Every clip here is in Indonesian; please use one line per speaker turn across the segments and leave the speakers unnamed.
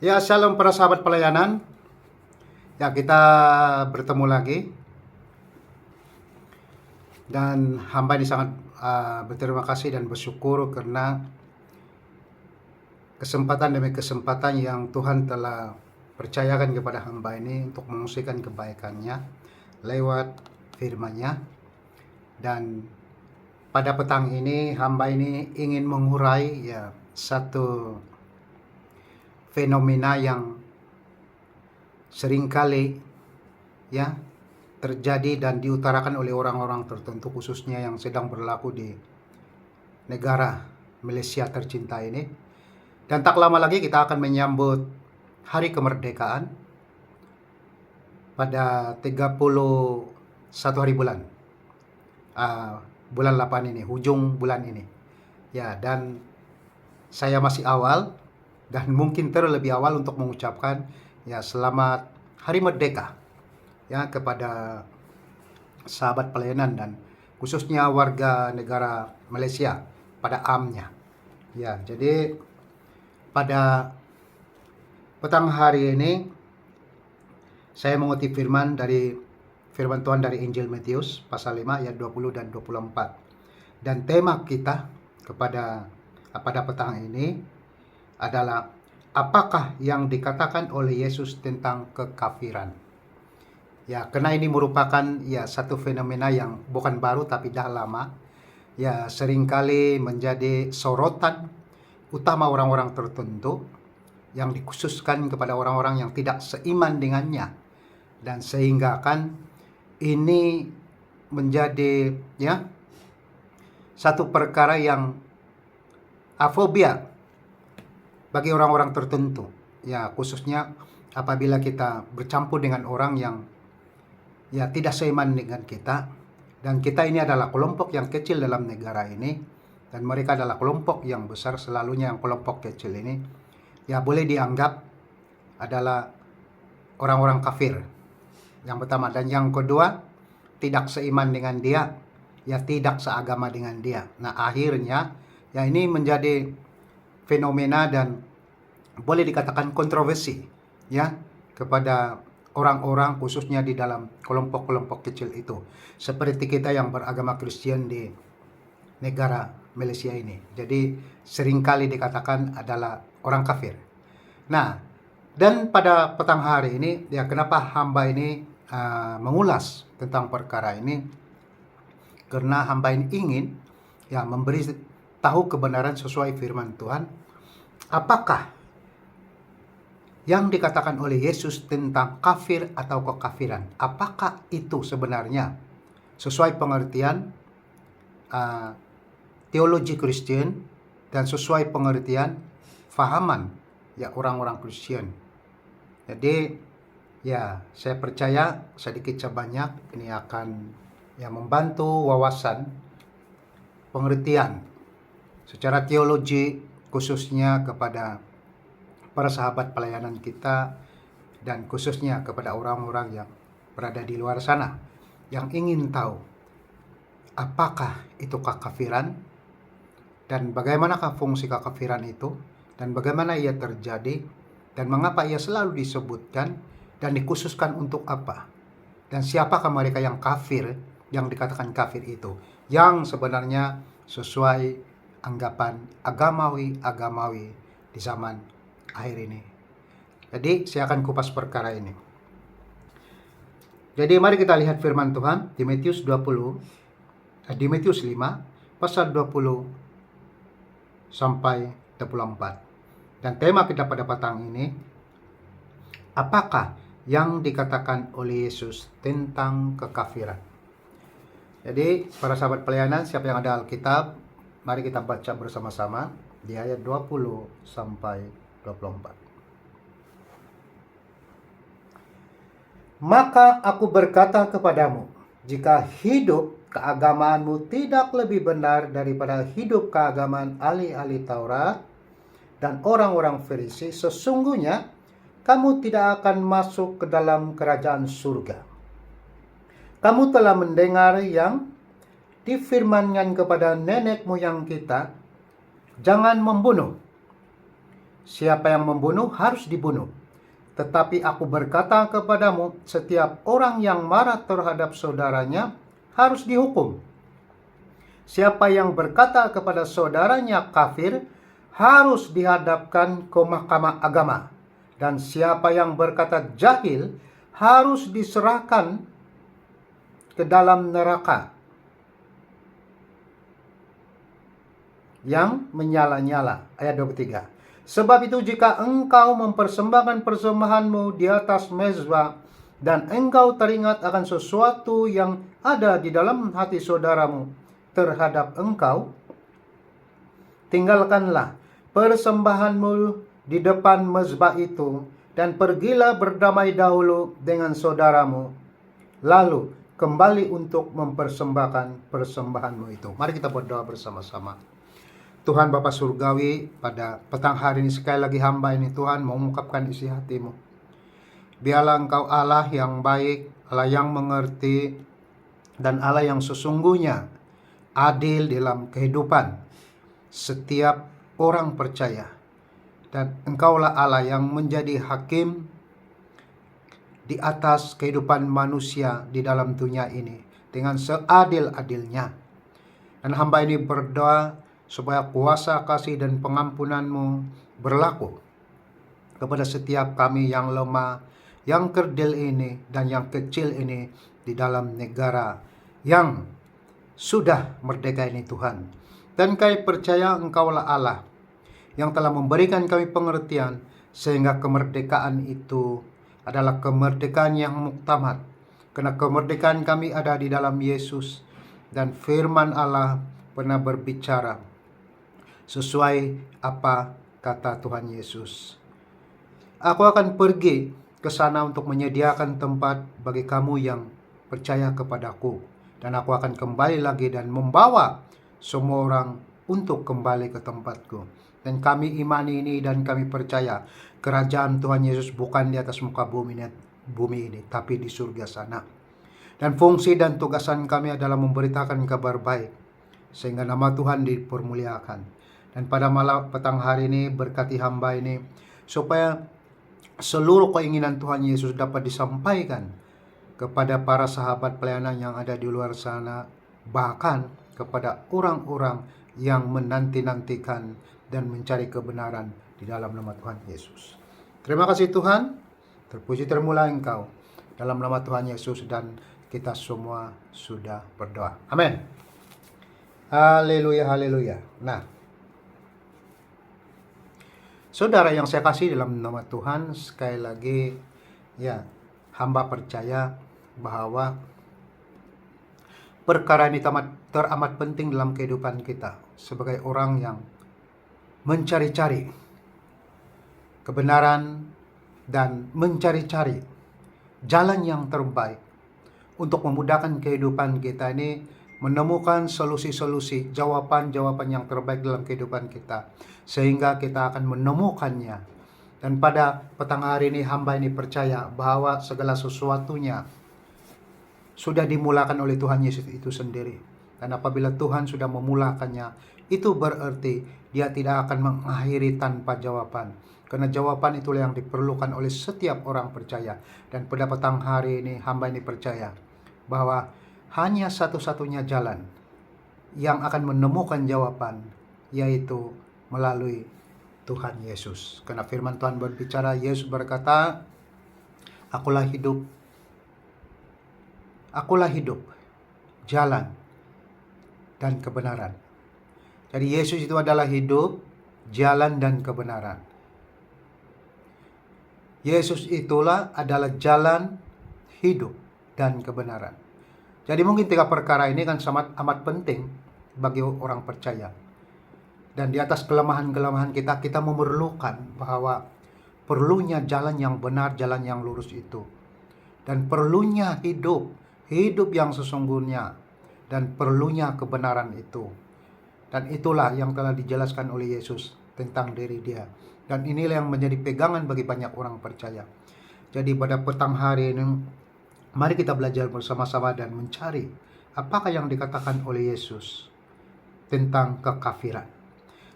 Ya, shalom para sahabat pelayanan. Ya, kita bertemu lagi. Dan hamba ini sangat berterima kasih dan bersyukur karena kesempatan demi kesempatan yang Tuhan telah percayakan kepada hamba ini untuk mengungsikan kebaikannya lewat firman-Nya. Dan pada petang ini hamba ini ingin mengurai satu fenomena yang seringkali terjadi dan diutarakan oleh orang-orang tertentu, khususnya yang sedang berlaku di negara Malaysia tercinta ini. Dan tak lama lagi kita akan menyambut hari kemerdekaan pada 31 hari bulan 8 ini, ujung bulan ini. Ya, dan saya masih awal dan mungkin terlebih awal untuk mengucapkan selamat Hari Merdeka kepada sahabat pelayanan dan khususnya warga negara Malaysia pada amnya. Ya, jadi pada petang hari ini saya mengutip firman Tuhan dari Injil Matius pasal 5 ayat 20 dan 24. Dan tema kita pada petang ini adalah apakah yang dikatakan oleh Yesus tentang kekafiran. Ya, karena ini merupakan satu fenomena yang bukan baru tapi dah lama. Ya, seringkali menjadi sorotan utama orang-orang tertentu yang dikhususkan kepada orang-orang yang tidak seiman dengannya. Dan sehingga kan ini menjadi satu perkara yang afobia bagi orang-orang tertentu. Ya, khususnya apabila kita bercampur dengan orang yang tidak seiman dengan kita, dan kita ini adalah kelompok yang kecil dalam negara ini, dan mereka adalah kelompok yang besar. Selalunya yang kelompok kecil ini boleh dianggap adalah orang-orang kafir, yang pertama. Dan yang kedua, tidak seiman dengan dia, tidak seagama dengan dia. Nah, akhirnya ini menjadi fenomena dan boleh dikatakan kontroversi kepada orang-orang, khususnya di dalam kelompok-kelompok kecil itu, seperti kita yang beragama Kristen di negara Malaysia ini. Jadi seringkali dikatakan adalah orang kafir. Nah, dan pada petang hari ini kenapa hamba ini mengulas tentang perkara ini, karena hamba ini ingin memberi tahu kebenaran sesuai firman Tuhan. Apakah yang dikatakan oleh Yesus tentang kafir atau kekafiran, apakah itu sebenarnya sesuai pengertian teologi Kristen dan sesuai pengertian fahaman orang-orang Kristen. Jadi saya percaya sedikit sebanyak ini akan membantu wawasan pengertian secara teologi, khususnya kepada para sahabat pelayanan kita, dan khususnya kepada orang-orang yang berada di luar sana yang ingin tahu apakah itu kekafiran dan bagaimanakah fungsi kekafiran itu dan bagaimana ia terjadi dan mengapa ia selalu disebutkan dan dikhususkan untuk apa, dan siapakah mereka yang kafir, yang dikatakan kafir itu, yang sebenarnya sesuai anggapan agamawi di zaman akhir ini. Jadi saya akan kupas perkara ini. Jadi mari kita lihat firman Tuhan di Matius 5 pasal 20 sampai 24. Dan tema kita pada petang ini, apakah yang dikatakan oleh Yesus tentang kekafiran. Jadi para sahabat pelayanan, siapa yang ada Alkitab, mari kita baca bersama-sama di ayat 20 sampai 24. Maka aku berkata kepadamu, jika hidup keagamaanmu tidak lebih benar daripada hidup keagamaan ahli-ahli Taurat dan orang-orang Farisi, sesungguhnya kamu tidak akan masuk ke dalam kerajaan surga. Kamu telah mendengar yang difirmankan kepada nenek moyang kita, jangan membunuh, Siapa yang membunuh harus dibunuh. Tetapi aku berkata kepadamu, setiap orang yang marah terhadap saudaranya harus dihukum. Siapa yang berkata kepada saudaranya kafir harus dihadapkan ke mahkamah agama. Dan siapa yang berkata jahil harus diserahkan ke dalam neraka yang menyala-nyala. Ayat 23. Sebab itu jika engkau mempersembahkan persembahanmu di atas mezbah dan engkau teringat akan sesuatu yang ada di dalam hati saudaramu terhadap engkau, tinggalkanlah persembahanmu di depan mezbah itu dan pergilah berdamai dahulu dengan saudaramu, lalu kembali untuk mempersembahkan persembahanmu itu. Mari kita berdoa bersama-sama. Tuhan Bapa Surgawi, pada petang hari ini sekali lagi hamba ini Tuhan mengungkapkan isi hatimu. Biarlah Engkau Allah yang baik, Allah yang mengerti, dan Allah yang sesungguhnya adil dalam kehidupan setiap orang percaya. Dan Engkaulah Allah yang menjadi hakim di atas kehidupan manusia di dalam dunia ini dengan seadil-adilnya. Dan hamba ini berdoa supaya kuasa kasih dan pengampunan-Mu berlaku kepada setiap kami yang lemah, yang kerdil ini, dan yang kecil ini di dalam negara yang sudah merdeka ini Tuhan. Dan kami percaya Engkaulah Allah yang telah memberikan kami pengertian sehingga kemerdekaan itu adalah kemerdekaan yang muktamad. Karena kemerdekaan kami ada di dalam Yesus, dan firman Allah pernah berbicara sesuai apa kata Tuhan Yesus. Aku akan pergi ke sana untuk menyediakan tempat bagi kamu yang percaya kepadaku. Dan aku akan kembali lagi dan membawa semua orang untuk kembali ke tempatku. Dan kami imani ini dan kami percaya kerajaan Tuhan Yesus bukan di atas muka bumi ini, tapi di surga sana. Dan fungsi dan tugasan kami adalah memberitakan kabar baik, sehingga nama Tuhan dipermuliakan. Dan pada malam petang hari ini berkati hamba ini supaya seluruh keinginan Tuhan Yesus dapat disampaikan kepada para sahabat pelayanan yang ada di luar sana, bahkan kepada orang-orang yang menanti-nantikan dan mencari kebenaran di dalam nama Tuhan Yesus. Terima kasih Tuhan, terpuji termulia Engkau dalam nama Tuhan Yesus, dan kita semua sudah berdoa. Amin. Haleluya, haleluya. Nah, saudara yang saya kasih dalam nama Tuhan, sekali lagi ya, hamba percaya bahwa perkara ini teramat penting dalam kehidupan kita sebagai orang yang mencari-cari kebenaran dan mencari-cari jalan yang terbaik untuk memudahkan kehidupan kita ini, menemukan solusi-solusi, jawaban-jawaban yang terbaik dalam kehidupan kita, sehingga kita akan menemukannya. Dan pada petang hari ini hamba ini percaya bahwa segala sesuatunya sudah dimulakan oleh Tuhan Yesus itu sendiri. Dan apabila Tuhan sudah memulakannya, itu berarti Dia tidak akan mengakhiri tanpa jawaban. Karena jawaban itulah yang diperlukan oleh setiap orang percaya. Dan pada petang hari ini hamba ini percaya bahwa hanya satu-satunya jalan yang akan menemukan jawaban, yaitu melalui Tuhan Yesus. Karena firman Tuhan berbicara, Yesus berkata, Akulah hidup, jalan, dan kebenaran. Jadi Yesus itu adalah hidup, jalan, dan kebenaran. Yesus itulah adalah jalan, hidup, dan kebenaran. Jadi mungkin tiga perkara ini kan amat penting bagi orang percaya. Dan di atas kelemahan-kelemahan kita memerlukan bahwa perlunya jalan yang benar, jalan yang lurus itu. Dan perlunya hidup yang sesungguhnya. Dan perlunya kebenaran itu. Dan itulah yang telah dijelaskan oleh Yesus tentang diri Dia. Dan inilah yang menjadi pegangan bagi banyak orang percaya. Jadi pada petang hari ini, mari kita belajar bersama-sama dan mencari apakah yang dikatakan oleh Yesus tentang kekafiran.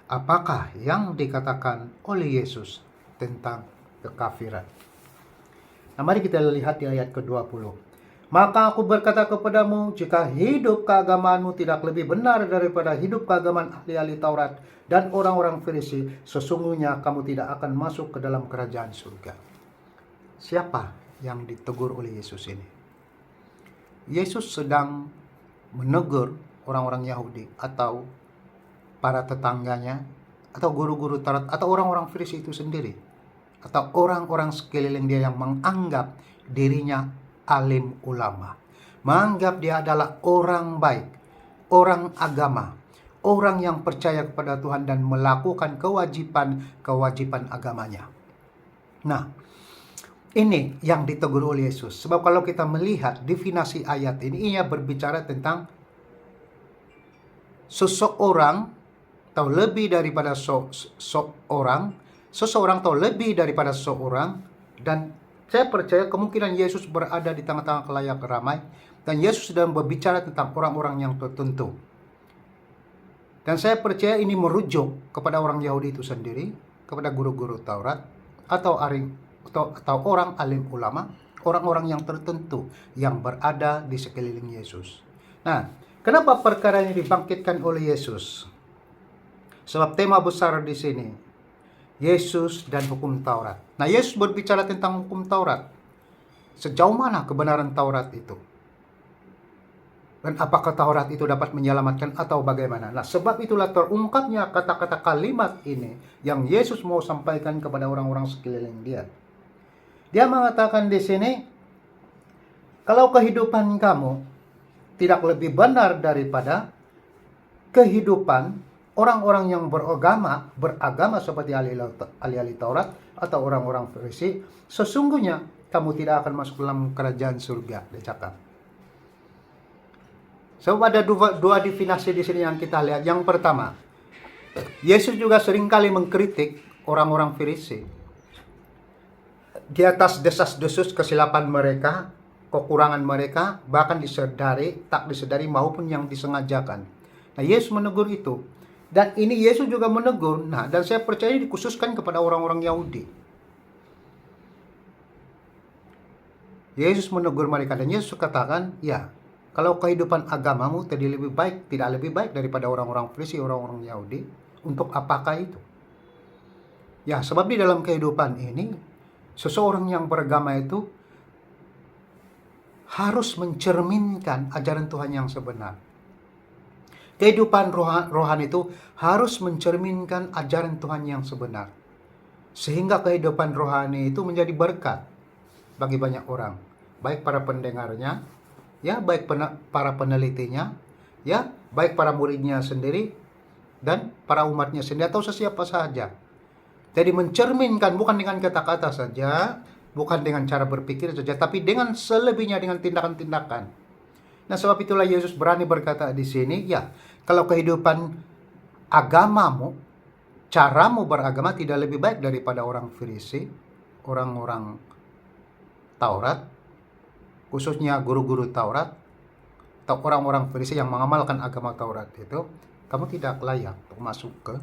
apakah yang dikatakan oleh Yesus tentang kekafiran. Nah, mari kita lihat di ayat ke-20. Maka aku berkata kepadamu, jika hidup keagamaanmu tidak lebih benar daripada hidup keagamaan ahli-ahli Taurat dan orang-orang Farisi, sesungguhnya kamu tidak akan masuk ke dalam kerajaan surga. Siapa yang ditegur oleh Yesus ini? Yesus sedang menegur orang-orang Yahudi atau para tetangganya atau guru-guru Taurat atau orang-orang Farisi itu sendiri, atau orang-orang sekeliling dia yang menganggap dirinya alim ulama, menganggap dia adalah orang baik, orang agama, orang yang percaya kepada Tuhan dan melakukan kewajiban agamanya. Nah, ini yang ditegur oleh Yesus. Sebab kalau kita melihat definisi ayat ini, ia berbicara tentang seseorang atau lebih daripada seseorang atau lebih daripada seorang. Dan saya percaya kemungkinan Yesus berada di tengah-tengah khalayak ramai dan Yesus sedang berbicara tentang orang-orang yang tertentu. Dan saya percaya ini merujuk kepada orang Yahudi itu sendiri, kepada guru-guru Taurat atau orang alim ulama, orang-orang yang tertentu yang berada di sekeliling Yesus. Nah, kenapa perkara ini dibangkitkan oleh Yesus? Sebab tema besar di sini, Yesus dan hukum Taurat. Nah, Yesus berbicara tentang hukum Taurat. Sejauh mana kebenaran Taurat itu? Dan apakah Taurat itu dapat menyelamatkan atau bagaimana? Nah, sebab itulah terungkapnya kata-kata kalimat ini yang Yesus mau sampaikan kepada orang-orang sekeliling dia. Dia mengatakan di sini, kalau kehidupan kamu tidak lebih benar daripada kehidupan orang-orang yang beragama seperti ahli-ahli Taurat atau orang-orang Farisi, sesungguhnya kamu tidak akan masuk dalam kerajaan surga, dia cakap. Sebab ada dua definisi di sini yang kita lihat. Yang pertama, Yesus juga seringkali mengkritik orang-orang Farisi di atas desas-desus kesilapan mereka, kekurangan mereka, bahkan disadari, tak disadari maupun yang disengajakan. Nah, Yesus menegur itu. Dan ini Yesus juga menegur. Nah, dan saya percaya dikhususkan kepada orang-orang Yahudi. Yesus menegur mereka dan Yesus katakan, ya, kalau kehidupan agamamu tidak lebih baik daripada orang-orang Farisi, orang-orang Yahudi, untuk apakah itu? Ya, sebab di dalam kehidupan ini, seseorang yang beragama itu harus mencerminkan ajaran Tuhan yang sebenar. Kehidupan rohani itu harus mencerminkan ajaran Tuhan yang sebenar. Sehingga kehidupan rohani itu menjadi berkat bagi banyak orang. Baik para pendengarnya, ya, baik para penelitinya, ya, baik para muridnya sendiri, dan para umatnya sendiri, atau sesiapa saja. Jadi mencerminkan bukan dengan kata-kata saja, bukan dengan cara berpikir saja, tapi dengan selebihnya, dengan tindakan-tindakan. Nah, sebab itulah Yesus berani berkata di sini, ya, kalau kehidupan agamamu, caramu beragama tidak lebih baik daripada orang Farisi, orang-orang Taurat, khususnya guru-guru Taurat, atau orang-orang Farisi yang mengamalkan agama Taurat itu, kamu tidak layak untuk masuk ke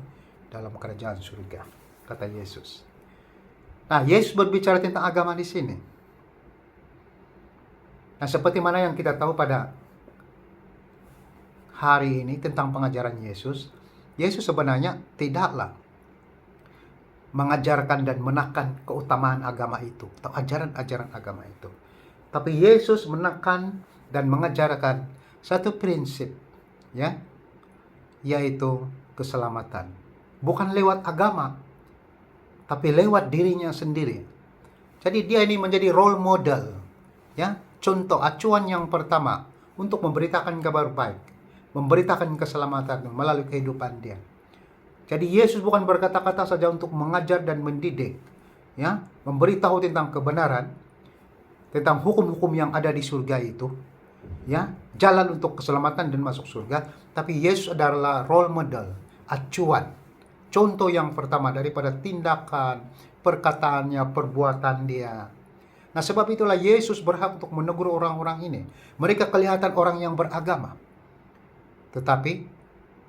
dalam kerajaan surga, kata Yesus. Nah, Yesus berbicara tentang agama di sini. Nah, seperti mana yang kita tahu pada hari ini tentang pengajaran Yesus, Yesus sebenarnya tidaklah mengajarkan dan menekan keutamaan agama itu atau ajaran-ajaran agama itu. Tapi Yesus menekan dan mengajarkan satu prinsip, ya, yaitu keselamatan. Bukan lewat agama, tapi lewat dirinya sendiri. Jadi dia ini menjadi role model, ya, contoh acuan yang pertama untuk memberitakan kabar baik, memberitakan keselamatan melalui kehidupan dia. Jadi Yesus bukan berkata-kata saja untuk mengajar dan mendidik, ya, memberitahu tentang kebenaran, tentang hukum-hukum yang ada di surga itu, ya, jalan untuk keselamatan dan masuk surga. Tapi Yesus adalah role model, acuan, contoh yang pertama daripada tindakan, perkataannya, perbuatan dia. Nah, sebab itulah Yesus berhak untuk menegur orang-orang ini. Mereka kelihatan orang yang beragama, tetapi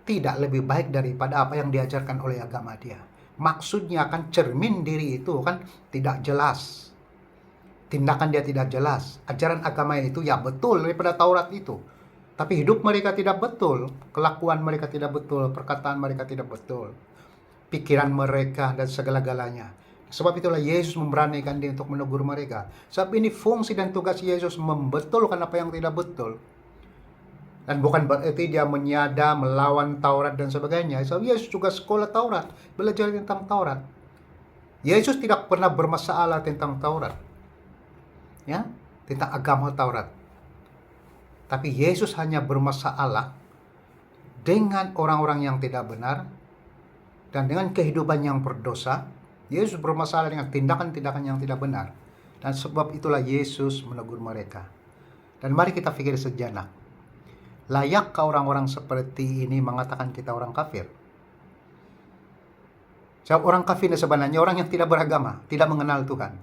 tidak lebih baik daripada apa yang diajarkan oleh agama dia. Maksudnya kan cermin diri itu kan tidak jelas. Tindakan dia tidak jelas. Ajaran agama itu ya betul daripada Taurat itu. Tapi hidup mereka tidak betul. Kelakuan mereka tidak betul. Perkataan mereka tidak betul. Pikiran mereka dan segala-galanya. Sebab itulah Yesus memberanikan dia untuk menegur mereka. Sebab ini fungsi dan tugas Yesus membetulkan apa yang tidak betul. Dan bukan berarti dia menyada, melawan Taurat dan sebagainya. So, Yesus juga sekolah Taurat, belajar tentang Taurat. Yesus tidak pernah bermasalah tentang Taurat. Ya, tentang agama Taurat. Tapi Yesus hanya bermasalah dengan orang-orang yang tidak benar dan dengan kehidupan yang berdosa. Yesus bermasalah dengan tindakan-tindakan yang tidak benar. Dan sebab itulah Yesus menegur mereka. Dan mari kita pikir sejenak. Layakkah orang-orang seperti ini mengatakan kita orang kafir? Sebab orang kafir sebenarnya orang yang tidak beragama, tidak mengenal Tuhan.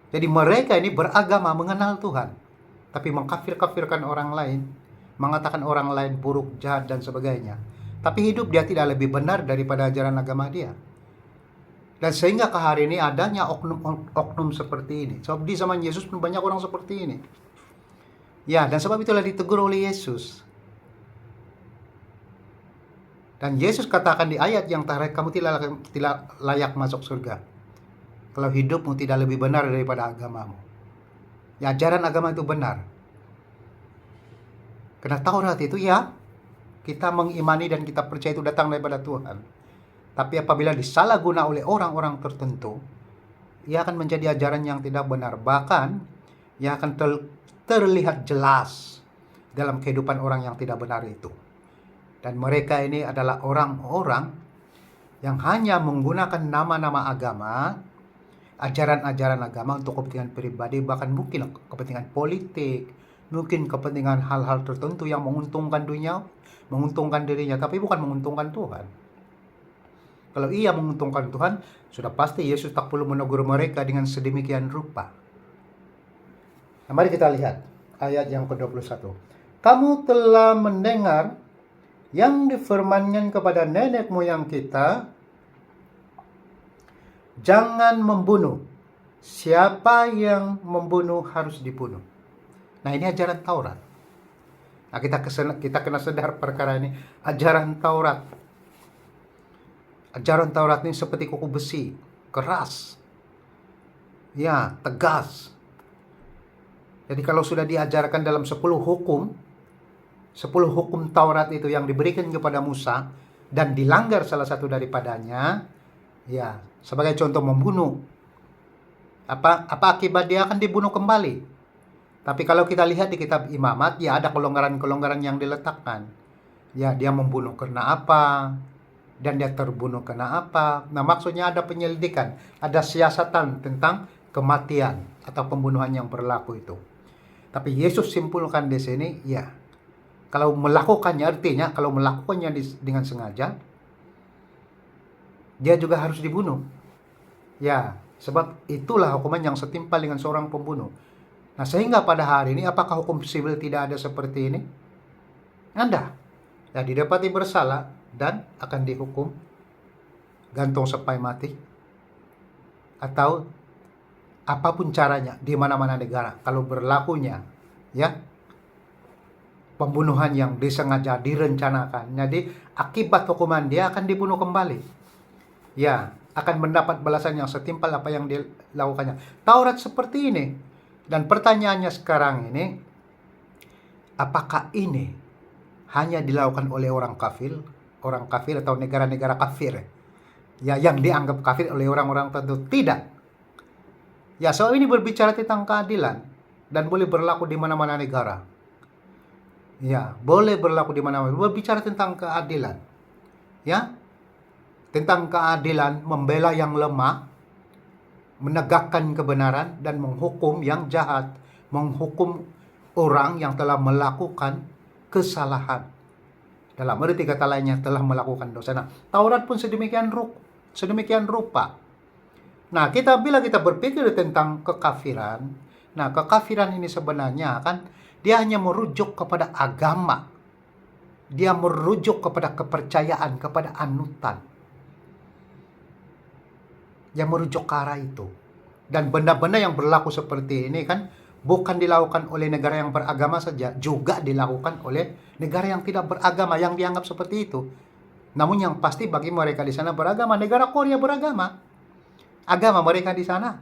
Jadi mereka ini beragama, mengenal Tuhan, tapi mengkafir-kafirkan orang lain, mengatakan orang lain buruk, jahat, dan sebagainya. Tapi hidup dia tidak lebih benar daripada ajaran agama dia. Dan sehingga ke hari ini adanya oknum seperti ini. Sebab di zaman Yesus pun banyak orang seperti ini. Ya, dan sebab itulah ditegur oleh Yesus. Dan Yesus katakan di ayat yang terakhir, kamu tidak layak masuk surga kalau hidupmu tidak lebih benar daripada agamamu. Ya, ajaran agama itu benar. Karena Taurat itu ya, kita mengimani dan kita percaya itu datang daripada Tuhan. Tapi apabila disalahguna oleh orang-orang tertentu, ia akan menjadi ajaran yang tidak benar. Bahkan, ia akan terlihat jelas dalam kehidupan orang yang tidak benar itu. Dan mereka ini adalah orang-orang yang hanya menggunakan nama-nama agama, ajaran-ajaran agama untuk kepentingan pribadi, bahkan mungkin kepentingan politik, mungkin kepentingan hal-hal tertentu yang menguntungkan dunia, menguntungkan dirinya, tapi bukan menguntungkan Tuhan. Kalau ia menguntungkan Tuhan, sudah pasti Yesus tak perlu menegur mereka dengan sedemikian rupa. Nah, mari kita lihat ayat yang ke-21. Kamu telah mendengar yang difirmankan kepada nenek moyang kita, jangan membunuh. Siapa yang membunuh harus dibunuh. Nah, ini ajaran Taurat. Nah, kita kena sadar perkara ini. Ajaran Taurat. Ajaran Taurat ini seperti kuku besi, keras. Ya, tegas. Jadi kalau sudah diajarkan dalam 10 hukum Taurat itu yang diberikan kepada Musa dan dilanggar salah satu daripadanya, ya, sebagai contoh membunuh. Apa akibat dia akan dibunuh kembali. Tapi kalau kita lihat di kitab Imamat, ya ada kelonggaran-kelonggaran yang diletakkan. Ya, dia membunuh karena apa? Dan dia terbunuh karena apa? Nah, maksudnya ada penyelidikan, ada siasatan tentang kematian atau pembunuhan yang berlaku itu. Tapi Yesus simpulkan di sini, ya, kalau melakukannya, artinya kalau melakukannya dengan sengaja, dia juga harus dibunuh. Ya, sebab itulah hukuman yang setimpal dengan seorang pembunuh. Nah, sehingga pada hari ini, apakah hukum sipil tidak ada seperti ini? Ada. Ya, didapati bersalah dan akan dihukum gantung sampai mati. Atau apapun caranya di mana-mana negara, kalau berlakunya ya pembunuhan yang disengaja direncanakan, jadi akibat hukuman dia akan dibunuh kembali, ya akan mendapat balasan yang setimpal apa yang dilakukannya. Taurat seperti ini. Dan pertanyaannya sekarang ini, apakah ini hanya dilakukan oleh orang kafir atau negara-negara kafir ya yang dianggap kafir oleh orang-orang tertentu? Tidak. Ya, soal ini berbicara tentang keadilan dan boleh berlaku di mana-mana negara. Ya, boleh berlaku di mana-mana. Berbicara tentang keadilan. Ya. Tentang keadilan, membela yang lemah, menegakkan kebenaran dan menghukum yang jahat, menghukum orang yang telah melakukan kesalahan. Dalam arti kata lainnya telah melakukan dosa. Nah, Taurat pun sedemikian rupa. Nah, bila kita berpikir tentang kekafiran, nah kekafiran ini sebenarnya kan dia hanya merujuk kepada agama. dia merujuk kepada kepercayaan, kepada anutan. Yang merujuk ke arah itu. Dan benda-benda yang berlaku seperti ini kan bukan dilakukan oleh negara yang beragama saja, juga dilakukan oleh negara yang tidak beragama, yang dianggap seperti itu. Namun yang pasti bagi mereka di sana beragama, negara Korea beragama. Agama mereka di sana.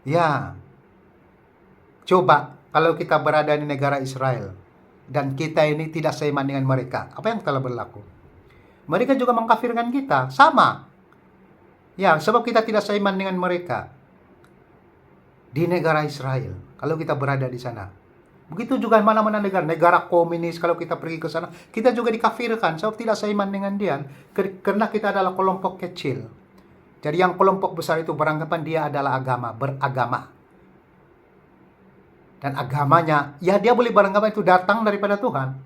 Ya, coba kalau kita berada di negara Israel, dan kita ini tidak seiman dengan mereka, apa yang telah berlaku? Mereka juga mengkafirkan kita, sama. Ya, sebab kita tidak seiman dengan mereka di negara Israel, kalau kita berada di sana. Begitu juga mana-mana negara komunis, kalau kita pergi ke sana, kita juga dikafirkan, sebab tidak seiman dengan dia, karena kita adalah kelompok kecil. Jadi yang kelompok besar itu beranggapan dia adalah beragama. Dan agamanya, ya dia boleh beranggapan itu datang daripada Tuhan.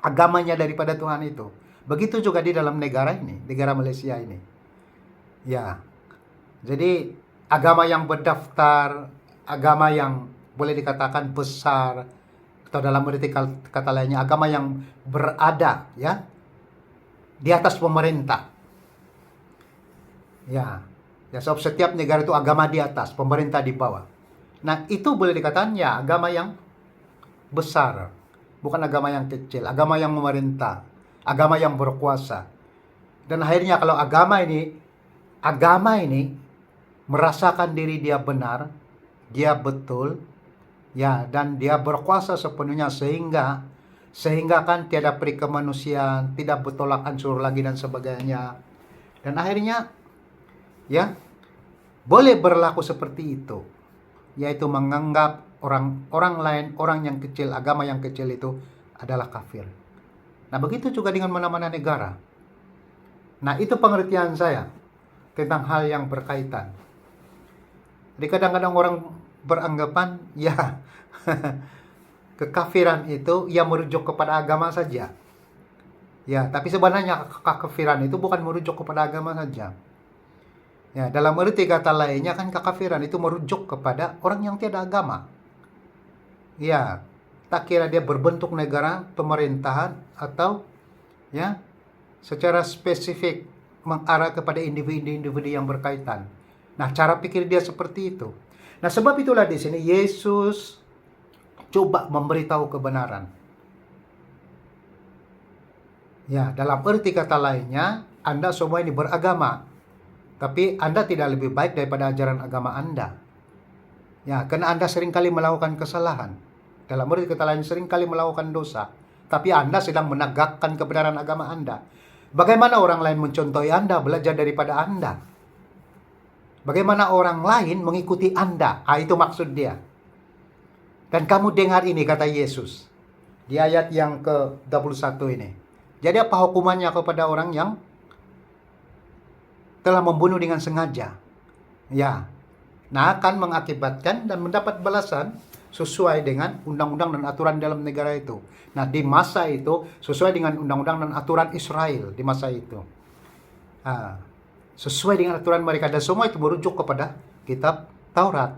Agamanya daripada Tuhan itu. Begitu juga di dalam negara ini, negara Malaysia ini. Ya, jadi agama yang berdaftar, agama yang boleh dikatakan besar, atau dalam arti kata lainnya, agama yang berada ya di atas pemerintah. Ya, sebab setiap negara itu agama di atas, pemerintah di bawah. Nah, itu boleh dikatakan ya agama yang besar, bukan agama yang kecil, agama yang memerintah, agama yang berkuasa. Dan akhirnya kalau agama ini merasakan diri dia benar, dia betul, ya, dan dia berkuasa sepenuhnya sehingga kan tiada peri kemanusiaan, tidak bertolak ansur lagi dan sebagainya. Dan akhirnya ya boleh berlaku seperti itu, yaitu menganggap orang lain, orang yang kecil, agama yang kecil itu adalah kafir. Nah, begitu juga dengan mana-mana negara. Nah, itu pengertian saya tentang hal yang berkaitan. Jadi kadang-kadang orang beranggapan ya kekafiran itu ya merujuk kepada agama saja. Ya, tapi sebenarnya kekafiran itu bukan merujuk kepada agama saja. Ya, dalam arti kata lainnya kan kekafiran itu merujuk kepada orang yang tiada agama. Ya, tak kira dia berbentuk negara, pemerintahan, atau ya secara spesifik mengarah kepada individu-individu yang berkaitan. Nah, cara pikir dia seperti itu. Nah, sebab itulah di sini Yesus coba memberitahu kebenaran. Ya, dalam arti kata lainnya, Anda semua ini beragama, tapi Anda tidak lebih baik daripada ajaran agama Anda. Ya, karena Anda seringkali melakukan kesalahan. Dalam arti kata lain, seringkali melakukan dosa, tapi Anda sedang menegakkan kebenaran agama Anda. Bagaimana orang lain mencontohi Anda, belajar daripada Anda? Bagaimana orang lain mengikuti Anda? Itu maksud dia. Dan kamu dengar ini, kata Yesus, di ayat yang ke-21 ini. Jadi apa hukumannya kepada orang yang telah membunuh dengan sengaja? Ya, nah akan mengakibatkan dan mendapat balasan sesuai dengan undang-undang dan aturan dalam negara itu. Nah, di masa itu sesuai dengan undang-undang dan aturan Israel di masa itu. Sesuai dengan aturan mereka, dan semua itu merujuk kepada kitab Taurat.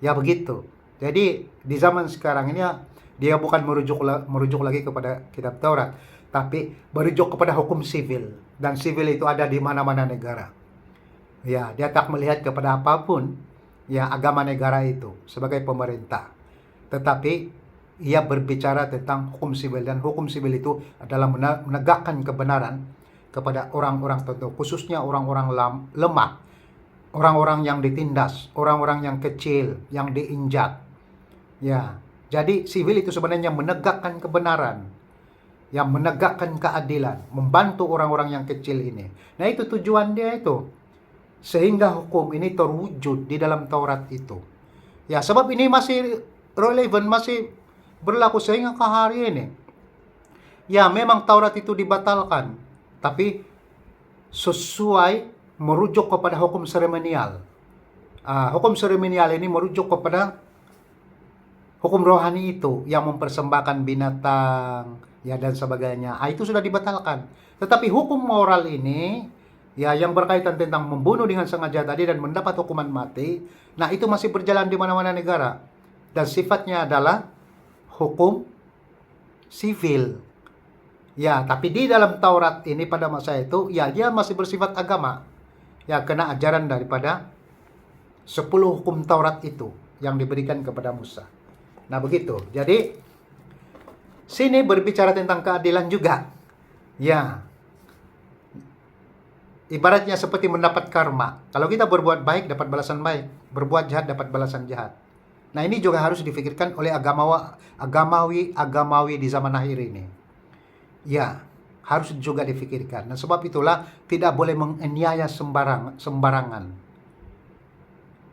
Ya begitu. Jadi di zaman sekarang ini dia bukan merujuk lagi kepada kitab Taurat, tapi merujuk kepada hukum sivil. Dan sivil itu ada di mana-mana negara. Ya, dia tak melihat kepada apapun ya agama negara itu sebagai pemerintah. Tetapi ia berbicara tentang hukum sivil, dan hukum sivil itu adalah menegakkan kebenaran kepada orang-orang tertentu, khususnya orang-orang lemah, orang-orang yang ditindas, orang-orang yang kecil, yang diinjak. Ya, jadi sivil itu sebenarnya menegakkan kebenaran, yang menegakkan keadilan, membantu orang-orang yang kecil ini. Nah, itu tujuan dia itu. Sehingga hukum ini terwujud di dalam Taurat itu. Ya, sebab ini masih relevan, masih berlaku sehingga ke hari ini. Ya, memang Taurat itu dibatalkan, tapi sesuai merujuk kepada hukum seremonial. Hukum seremonial ini merujuk kepada hukum rohani itu yang mempersembahkan binatang, ya, dan sebagainya. Itu sudah dibatalkan. Tetapi hukum moral ini, ya, yang berkaitan tentang membunuh dengan sengaja tadi dan mendapat hukuman mati, nah itu masih berjalan di mana-mana negara. Dan sifatnya adalah hukum sivil. Ya, tapi di dalam Taurat ini pada masa itu, ya dia masih bersifat agama. Ya, kena ajaran daripada 10 hukum Taurat itu yang diberikan kepada Musa. Nah, begitu. Jadi, sini berbicara tentang keadilan juga. Ya, ibaratnya seperti mendapat karma. Kalau kita berbuat baik, dapat balasan baik. Berbuat jahat, dapat balasan jahat. Nah, ini juga harus difikirkan oleh agamawi di zaman akhir ini. Ya, harus juga difikirkan. Nah, sebab itulah tidak boleh menganiaya sembarangan.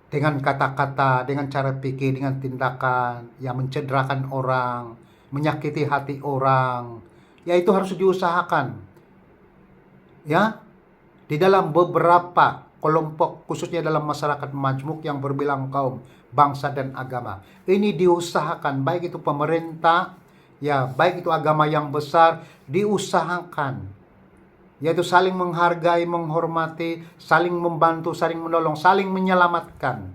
Dengan kata-kata, dengan cara pikir, dengan tindakan yang mencederakan orang, menyakiti hati orang. Ya, itu harus diusahakan. Ya, di dalam beberapa kelompok, khususnya dalam masyarakat majmuk yang berbilang kaum, bangsa dan agama. Ini diusahakan, baik itu pemerintah, ya, baik itu agama yang besar, diusahakan. Yaitu saling menghargai, menghormati, saling membantu, saling menolong, saling menyelamatkan.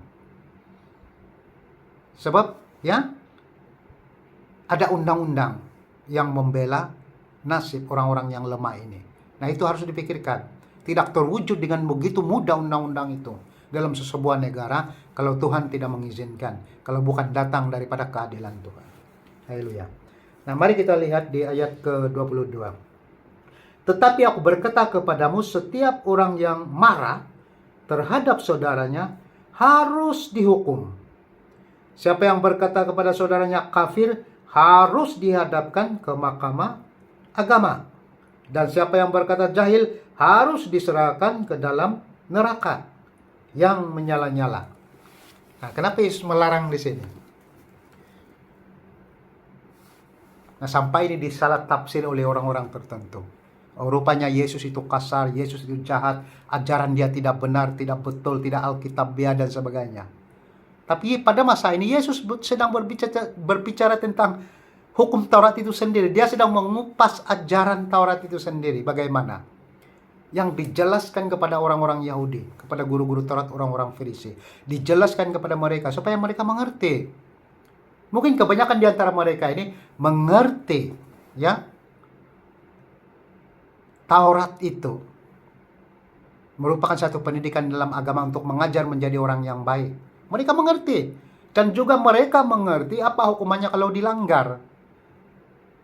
Sebab, ya, ada undang-undang yang membela nasib orang-orang yang lemah ini. Nah, itu harus dipikirkan. Tidak terwujud dengan begitu mudah undang-undang itu dalam sebuah negara kalau Tuhan tidak mengizinkan, kalau bukan datang daripada keadilan Tuhan. Haleluya. Nah, mari kita lihat di ayat ke-22. Tetapi aku berkata kepadamu, setiap orang yang marah terhadap saudaranya harus dihukum. Siapa yang berkata kepada saudaranya kafir harus dihadapkan ke mahkamah agama. Dan siapa yang berkata jahil harus diserahkan ke dalam neraka yang menyala-nyala. Nah, kenapa Yesus melarang di sini? Nah, sampai ini disalah tafsir oleh orang-orang tertentu. Oh, rupanya Yesus itu kasar, Yesus itu jahat, ajaran dia tidak benar, tidak betul, tidak alkitabiah dan sebagainya. Tapi pada masa ini Yesus sedang berbicara tentang hukum Taurat itu sendiri. Dia sedang mengupas ajaran Taurat itu sendiri. Bagaimana? Yang dijelaskan kepada orang-orang Yahudi, kepada guru-guru Taurat, orang-orang Farisi. Dijelaskan kepada mereka supaya mereka mengerti. Mungkin kebanyakan di antara mereka ini mengerti, ya, Taurat itu merupakan satu pendidikan dalam agama untuk mengajar menjadi orang yang baik. Mereka mengerti. Dan juga mereka mengerti apa hukumannya kalau dilanggar.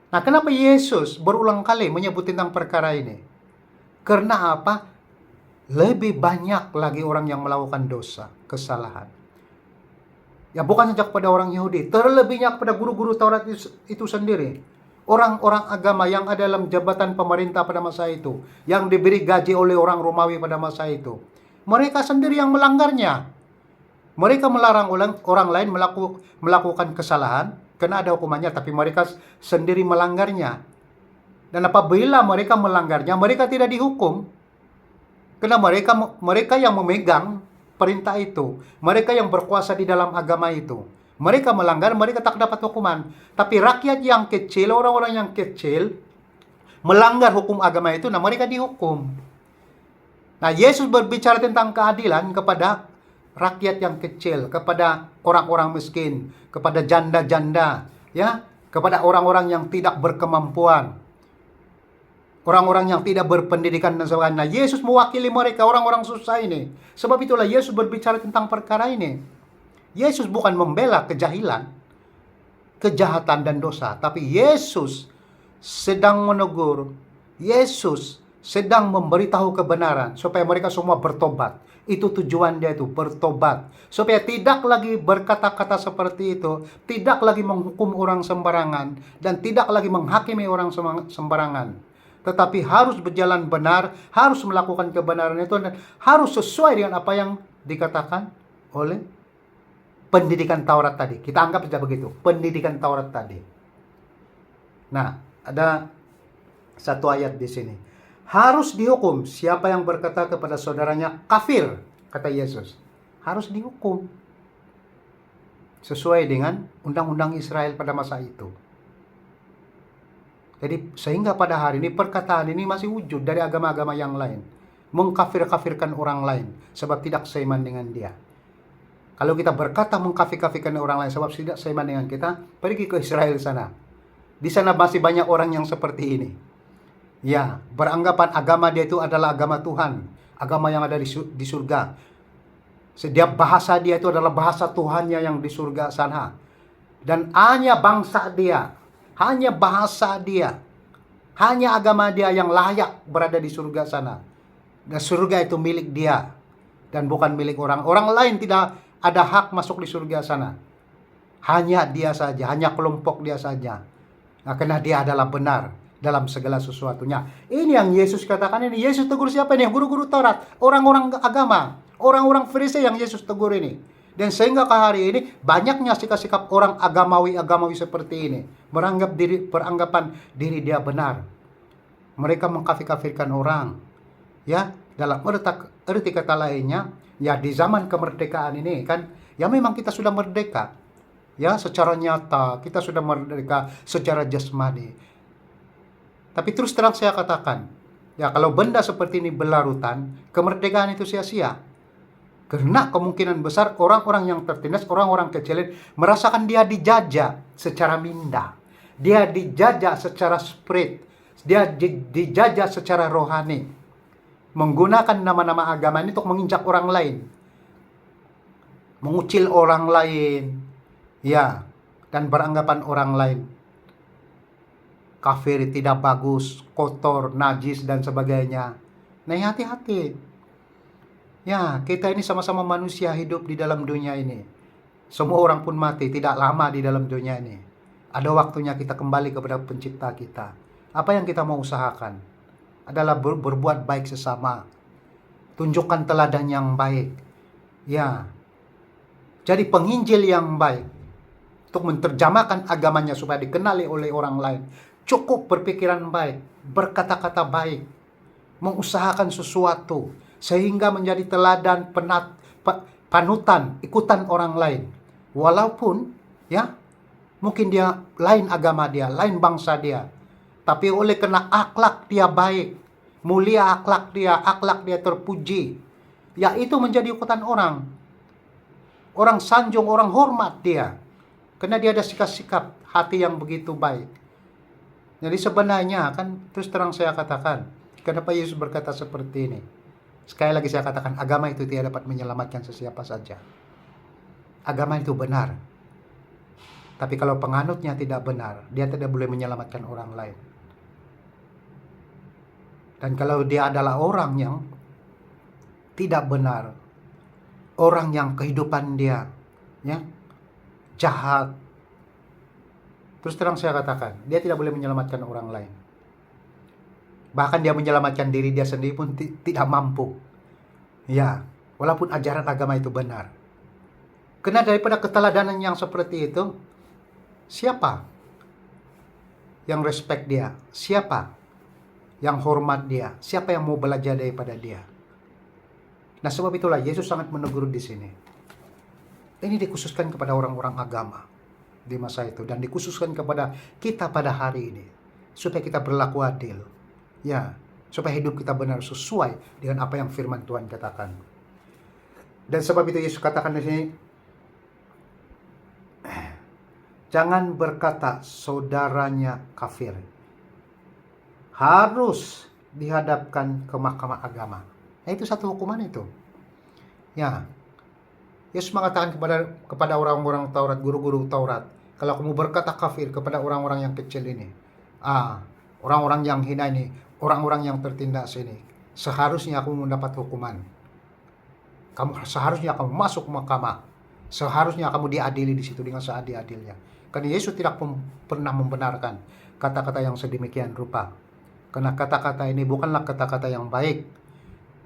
Nah, kenapa Yesus berulang kali menyebut tentang perkara ini? Karena apa? Lebih banyak lagi orang yang melakukan dosa, kesalahan. Ya, bukan saja kepada orang Yahudi, terlebihnya kepada guru-guru Taurat itu sendiri. Orang-orang agama yang ada dalam jabatan pemerintah pada masa itu, yang diberi gaji oleh orang Romawi pada masa itu. Mereka sendiri yang melanggarnya. Mereka melarang orang lain melakukan kesalahan, karena ada hukumannya, tapi mereka sendiri melanggarnya. Dan apabila mereka melanggarnya, mereka tidak dihukum. Karena mereka yang memegang perintah itu. Mereka yang berkuasa di dalam agama itu. Mereka melanggar, mereka tak dapat hukuman. Tapi rakyat yang kecil, orang-orang yang kecil, melanggar hukum agama itu, nah mereka dihukum. Nah, Yesus berbicara tentang keadilan kepada rakyat yang kecil, kepada orang-orang miskin, kepada janda-janda, ya, kepada orang-orang yang tidak berkemampuan, orang-orang yang tidak berpendidikan dan sebagainya. Nah, Yesus mewakili mereka, orang-orang susah ini. Sebab itulah Yesus berbicara tentang perkara ini. Yesus bukan membela kejahilan, kejahatan dan dosa, tapi Yesus sedang menegur, Yesus sedang memberitahu kebenaran supaya mereka semua bertobat. Itu tujuan dia itu, bertobat. Supaya tidak lagi berkata-kata seperti itu, tidak lagi menghukum orang sembarangan, dan tidak lagi menghakimi orang sembarangan. Tetapi harus berjalan benar, harus melakukan kebenaran itu, dan harus sesuai dengan apa yang dikatakan oleh pendidikan Taurat tadi. Kita anggap saja begitu, pendidikan Taurat tadi. Nah, ada satu ayat di sini. Harus dihukum siapa yang berkata kepada saudaranya kafir, kata Yesus. Harus dihukum. Sesuai dengan undang-undang Israel pada masa itu. Jadi sehingga pada hari ini perkataan ini masih wujud dari agama-agama yang lain. Mengkafir-kafirkan orang lain sebab tidak seiman dengan dia. Kalau kita berkata mengkafir-kafirkan orang lain sebab tidak seiman dengan kita, pergi ke Israel sana. Di sana masih banyak orang yang seperti ini. Ya, beranggapan agama dia itu adalah agama Tuhan, agama yang ada di surga. Setiap bahasa dia itu adalah bahasa Tuhannya yang di surga sana. Dan hanya bangsa dia, hanya bahasa dia, hanya agama dia yang layak berada di surga sana. Dan surga itu milik dia dan bukan milik orang. Orang lain tidak ada hak masuk di surga sana. Hanya dia saja, hanya kelompok dia saja. Nah, karena dia adalah benar dalam segala sesuatunya. Ini yang Yesus katakan ini. Yesus tegur siapa ini? Guru-guru Taurat, orang-orang agama, orang-orang Farisi yang Yesus tegur ini. Dan sehingga ke hari ini banyaknya sikap-sikap orang agamawi seperti ini, beranggapan diri dia benar. Mereka mengkafir-kafirkan orang. Ya, dalam arti kata lainnya, ya di zaman kemerdekaan ini kan, ya memang kita sudah merdeka. Ya, secara nyata kita sudah merdeka secara jasmani. Tapi terus terang saya katakan, ya kalau benda seperti ini berlarutan, kemerdekaan itu sia-sia. Karena kemungkinan besar orang-orang yang tertindas, orang-orang kecil merasakan dia dijajah secara minda. Dia dijajah secara spirit. Dia dijajah secara rohani. Menggunakan nama-nama agama ini untuk menginjak orang lain. Mengucil orang lain. Ya, dan beranggapan orang lain kafir, tidak bagus, kotor, najis, dan sebagainya. Nah, hati-hati. Ya, kita ini sama-sama manusia hidup di dalam dunia ini. Semua orang pun mati, tidak lama di dalam dunia ini. Ada waktunya kita kembali kepada pencipta kita. Apa yang kita mau usahakan adalah berbuat baik sesama. Tunjukkan teladan yang baik. Ya, jadi penginjil yang baik. Untuk menerjemahkan agamanya supaya dikenali oleh orang lain. Cukup berpikiran baik, berkata-kata baik, mengusahakan sesuatu sehingga menjadi teladan, panutan, ikutan orang lain. Walaupun ya mungkin dia lain agama dia, lain bangsa dia, tapi oleh karena akhlak dia baik, mulia akhlak dia terpuji, ya itu menjadi ikutan orang. Orang sanjung, orang hormat dia. Karena dia ada sikap-sikap hati yang begitu baik. Jadi sebenarnya kan terus terang saya katakan, kenapa Yesus berkata seperti ini? Sekali lagi saya katakan, agama itu tidak dapat menyelamatkan sesiapa saja. Agama itu benar. Tapi kalau penganutnya tidak benar, dia tidak boleh menyelamatkan orang lain. Dan kalau dia adalah orang yang tidak benar, orang yang kehidupan dia ya jahat, terus terang saya katakan, dia tidak boleh menyelamatkan orang lain. Bahkan dia menyelamatkan diri dia sendiri pun tidak mampu. Ya, walaupun ajaran agama itu benar. Karena daripada keteladanan yang seperti itu, siapa yang respect dia? Siapa yang hormat dia? Siapa yang mau belajar daripada dia? Nah, sebab itulah Yesus sangat menegur di sini. Ini dikhususkan kepada orang-orang agama di masa itu dan dikhususkan kepada kita pada hari ini supaya kita berlaku adil. Ya, supaya hidup kita benar sesuai dengan apa yang firman Tuhan katakan. Dan sebab itu Yesus katakan di sini, jangan berkata saudaranya kafir. Harus dihadapkan ke mahkamah agama. Nah, itu satu hukuman itu. Ya. Yesus mengatakan kepada orang-orang Taurat, guru-guru Taurat, kalau kamu berkata kafir kepada orang-orang yang kecil ini, orang-orang yang hina ini, orang-orang yang tertindas ini, seharusnya kamu mendapat hukuman. Seharusnya kamu masuk mahkamah. Seharusnya kamu diadili di situ dengan seadil-adilnya. Karena Yesus tidak pernah membenarkan kata-kata yang sedemikian rupa. Karena kata-kata ini bukanlah kata-kata yang baik.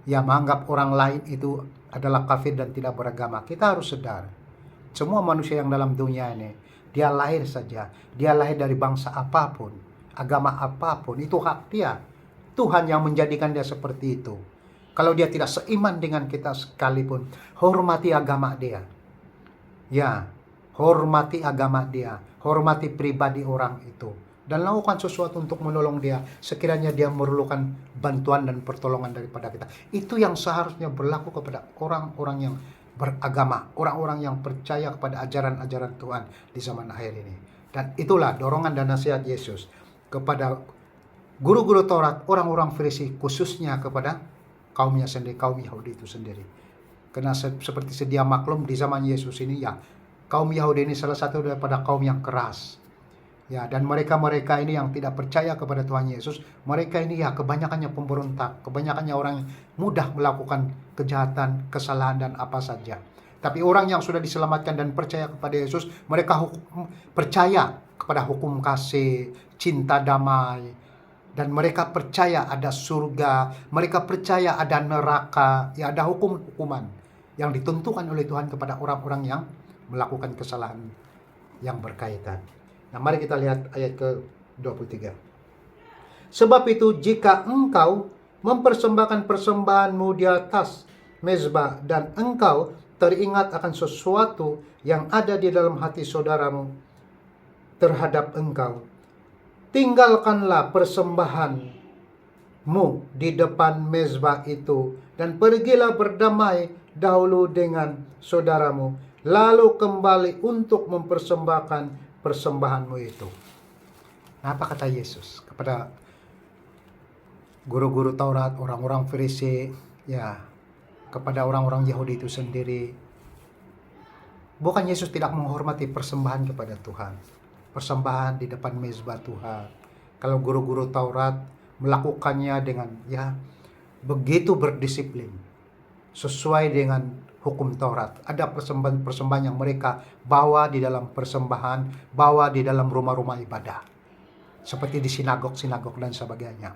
Ya, menganggap orang lain itu adalah kafir dan tidak beragama. Kita harus sadar, semua manusia yang dalam dunia ini, dia lahir saja, dia lahir dari bangsa apapun, agama apapun, itu hak dia. Tuhan yang menjadikan dia seperti itu. Kalau dia tidak seiman dengan kita sekalipun, hormati agama dia. Ya, hormati agama dia, hormati pribadi orang itu. Dan lakukan sesuatu untuk menolong dia sekiranya dia memerlukan bantuan dan pertolongan daripada kita. Itu yang seharusnya berlaku kepada orang-orang yang beragama, orang-orang yang percaya kepada ajaran-ajaran Tuhan di zaman akhir ini. Dan itulah dorongan dan nasihat Yesus kepada guru-guru Taurat, orang-orang Farisi, khususnya kepada kaumnya sendiri, kaum Yahudi itu sendiri. Karena seperti sedia maklum di zaman Yesus ini, ya, kaum Yahudi ini salah satu daripada kaum yang keras. Ya, dan mereka-mereka ini yang tidak percaya kepada Tuhan Yesus, mereka ini ya kebanyakannya pemberontak, kebanyakannya orang yang mudah melakukan kejahatan, kesalahan, dan apa saja. Tapi orang yang sudah diselamatkan dan percaya kepada Yesus, mereka percaya kepada hukum kasih, cinta damai, dan mereka percaya ada surga, mereka percaya ada neraka, ya ada hukuman yang ditentukan oleh Tuhan kepada orang-orang yang melakukan kesalahan yang berkaitan. Nah, mari kita lihat ayat ke-23. Sebab itu, jika engkau mempersembahkan persembahanmu di atas mezbah dan engkau teringat akan sesuatu yang ada di dalam hati saudaramu terhadap engkau, tinggalkanlah persembahanmu di depan mezbah itu dan pergilah berdamai dahulu dengan saudaramu, lalu kembali untuk mempersembahkan persembahanmu itu. Nah, apa kata Yesus kepada guru-guru Taurat, orang-orang Farisi, ya, kepada orang-orang Yahudi itu sendiri? Bukan Yesus tidak menghormati persembahan kepada Tuhan, persembahan di depan mezbah Tuhan. Kalau guru-guru Taurat melakukannya dengan ya begitu berdisiplin, sesuai dengan hukum Taurat. Ada persembahan yang mereka bawa di dalam persembahan, bawa di dalam rumah-rumah ibadah. Seperti di sinagog-sinagog dan sebagainya.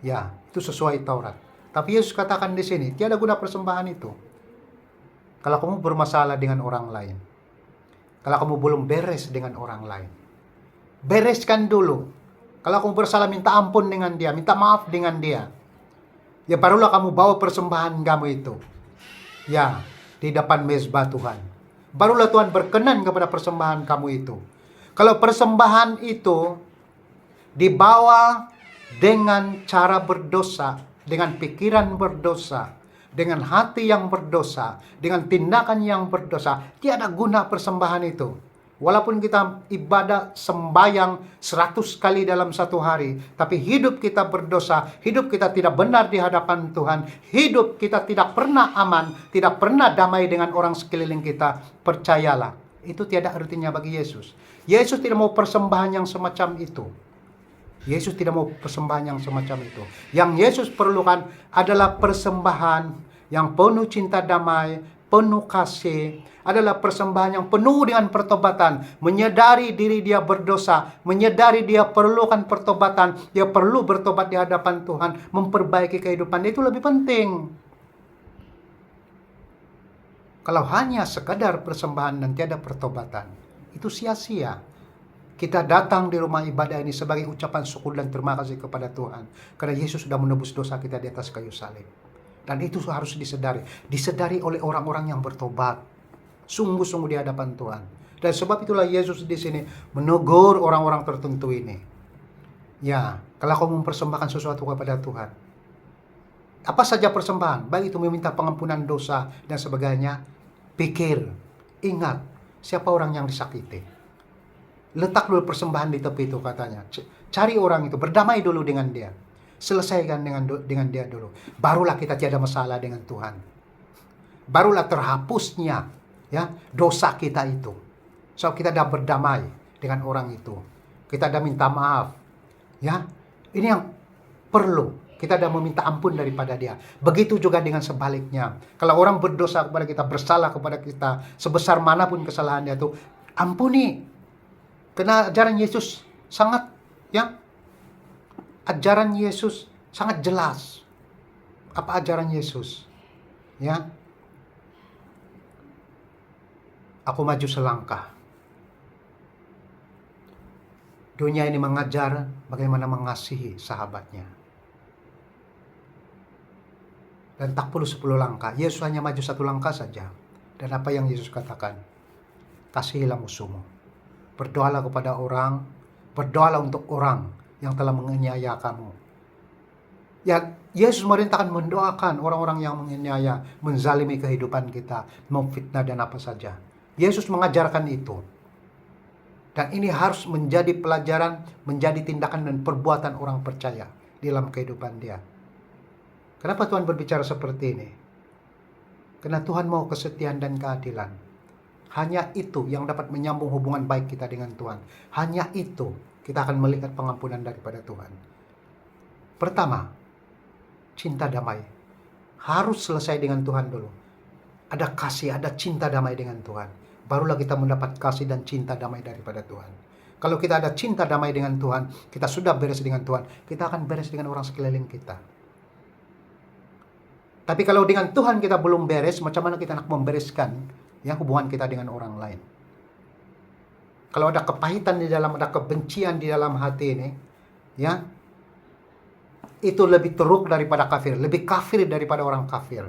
Ya, itu sesuai Taurat. Tapi Yesus katakan di sini, tiada guna persembahan itu kalau kamu bermasalah dengan orang lain. Kalau kamu belum beres dengan orang lain. Bereskan dulu. Kalau kamu bersalah, minta ampun dengan dia, minta maaf dengan dia. Ya, barulah kamu bawa persembahan kamu itu. Ya, di depan mezbah Tuhan. Barulah Tuhan berkenan kepada persembahan kamu itu. Kalau persembahan itu dibawa dengan cara berdosa, dengan pikiran berdosa, dengan hati yang berdosa, dengan tindakan yang berdosa, tiada guna persembahan itu. Walaupun kita ibadah sembayang 100 kali dalam satu hari, tapi hidup kita berdosa, hidup kita tidak benar di hadapan Tuhan, hidup kita tidak pernah aman, tidak pernah damai dengan orang sekeliling kita, percayalah, itu tiada artinya bagi Yesus. Yesus tidak mau persembahan yang semacam itu. Yesus tidak mau persembahan yang semacam itu. Yang Yesus perlukan adalah persembahan yang penuh cinta damai, penuh kasih, adalah persembahan yang penuh dengan pertobatan, menyadari diri dia berdosa, menyadari dia perlukan pertobatan, dia perlu bertobat di hadapan Tuhan, memperbaiki kehidupan. Itu lebih penting. Kalau hanya sekadar persembahan dan tiada pertobatan, itu sia-sia. Kita datang di rumah ibadah ini sebagai ucapan syukur dan terima kasih kepada Tuhan, karena Yesus sudah menebus dosa kita di atas kayu salib. Dan itu harus disadari oleh orang-orang yang bertobat, sungguh-sungguh di hadapan Tuhan. Dan sebab itulah Yesus di sini menegur orang-orang tertentu ini. Ya, kalau kamu mempersembahkan sesuatu kepada Tuhan, apa saja persembahan, baik itu meminta pengampunan dosa dan sebagainya, pikir, ingat, siapa orang yang disakiti. Letak dulu persembahan di tepi itu katanya. Cari orang itu, berdamai dulu dengan dia. Selesaikan dengan dia dulu. Barulah kita tiada masalah dengan Tuhan. Barulah terhapusnya ya dosa kita itu. So kita dah berdamai dengan orang itu. Kita dah minta maaf. Ya, ini yang perlu. Kita dah meminta ampun daripada dia. Begitu juga dengan sebaliknya. Kalau orang berdosa kepada kita, bersalah kepada kita, sebesar manapun kesalahan dia itu, ampuni. Karena ajaran Yesus sangat ajaran Yesus sangat jelas. Apa ajaran Yesus? Ya. Aku maju selangkah. Dunia ini mengajar bagaimana mengasihi sahabatnya. Dan tak perlu 10 langkah. Yesus hanya maju 1 langkah saja. Dan apa yang Yesus katakan? Kasihilah musuhmu. Berdoalah kepada orang. Berdoalah untuk orang yang telah menganiaya kamu. Ya, Yesus merintahkan mendoakan orang-orang yang menganiaya, menzalimi kehidupan kita, memfitnah dan apa saja. Yesus mengajarkan itu. Dan ini harus menjadi pelajaran, menjadi tindakan dan perbuatan orang percaya. dalam kehidupan dia. Kenapa Tuhan berbicara seperti ini? Karena Tuhan mau kesetiaan dan keadilan. Hanya itu yang dapat menyambung hubungan baik kita dengan Tuhan. Hanya itu kita akan melihat pengampunan daripada Tuhan. Pertama, cinta damai. Harus selesai dengan Tuhan dulu. Ada kasih, ada cinta damai dengan Tuhan. Barulah kita mendapat kasih dan cinta damai daripada Tuhan. Kalau kita ada cinta damai dengan Tuhan, kita sudah beres dengan Tuhan, kita akan beres dengan orang sekeliling kita. Tapi kalau dengan Tuhan kita belum beres, macam mana kita nak membereskan ya hubungan kita dengan orang lain? Kalau ada kepahitan di dalam, ada kebencian di dalam hati ini, ya, itu lebih teruk daripada kafir, lebih kafir daripada orang kafir.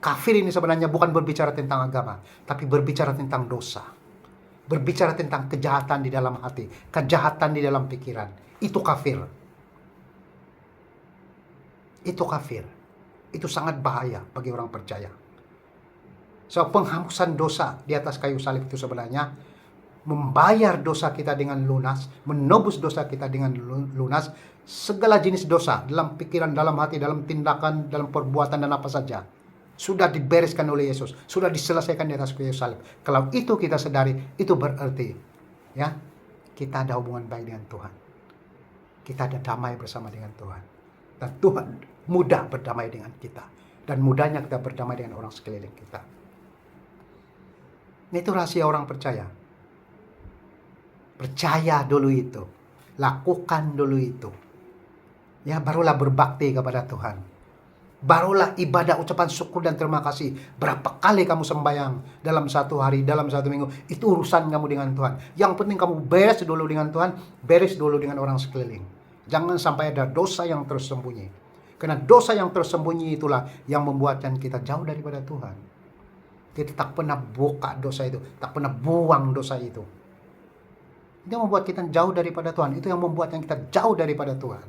Kafir ini sebenarnya bukan berbicara tentang agama, tapi berbicara tentang dosa. Berbicara tentang kejahatan di dalam hati, kejahatan di dalam pikiran. Itu kafir. Itu kafir. Itu sangat bahaya bagi orang percaya. So, penghapusan dosa di atas kayu salib itu sebenarnya membayar dosa kita dengan lunas, menebus dosa kita dengan lunas, segala jenis dosa dalam pikiran, dalam hati, dalam tindakan, dalam perbuatan dan apa saja. Sudah dibereskan oleh Yesus, sudah diselesaikan di atas kayu salib. Kalau itu kita sadari, itu berarti ya kita ada hubungan baik dengan Tuhan. Kita ada damai bersama dengan Tuhan. Dan Tuhan mudah berdamai dengan kita. Dan mudahnya kita berdamai dengan orang sekeliling kita. Itu rahasia orang percaya. Percaya dulu itu. Lakukan dulu itu. Ya, barulah berbakti kepada Tuhan. Barulah ibadah ucapan syukur dan terima kasih. Berapa kali kamu sembahyang dalam satu hari, dalam satu minggu, itu urusan kamu dengan Tuhan. Yang penting kamu beres dulu dengan Tuhan, beres dulu dengan orang sekeliling. Jangan sampai ada dosa yang tersembunyi. Karena dosa yang tersembunyi itulah yang membuatkan kita jauh daripada Tuhan. Kita tak pernah buka dosa itu, tak pernah buang dosa itu. Itu yang membuat kita jauh daripada Tuhan. Itu yang membuatkan kita jauh daripada Tuhan.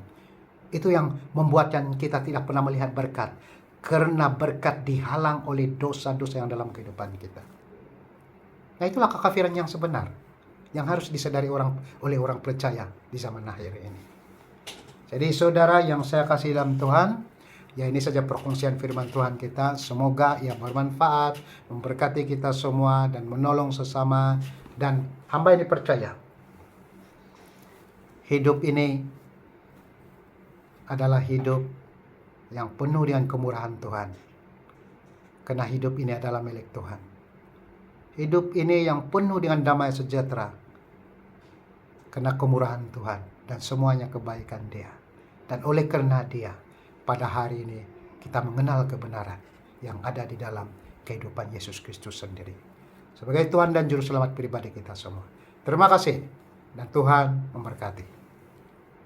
Itu yang membuatkan kita tidak pernah melihat berkat. Karena berkat dihalang oleh dosa-dosa yang dalam kehidupan kita. Nah, itulah kekafiran yang sebenar. Yang harus disadari oleh orang percaya di zaman akhir ini. Jadi saudara yang saya kasih dalam Tuhan, ya ini saja perkongsian firman Tuhan kita. Semoga ia bermanfaat, memberkati kita semua dan menolong sesama. Dan hamba ini percaya, hidup ini adalah hidup yang penuh dengan kemurahan Tuhan. Karena hidup ini adalah milik Tuhan. Hidup ini yang penuh dengan damai sejahtera. Karena kemurahan Tuhan dan semuanya kebaikan Dia. Dan oleh karena Dia, pada hari ini kita mengenal kebenaran yang ada di dalam kehidupan Yesus Kristus sendiri. Sebagai Tuhan dan Juru Selamat pribadi kita semua. Terima kasih dan Tuhan memberkati.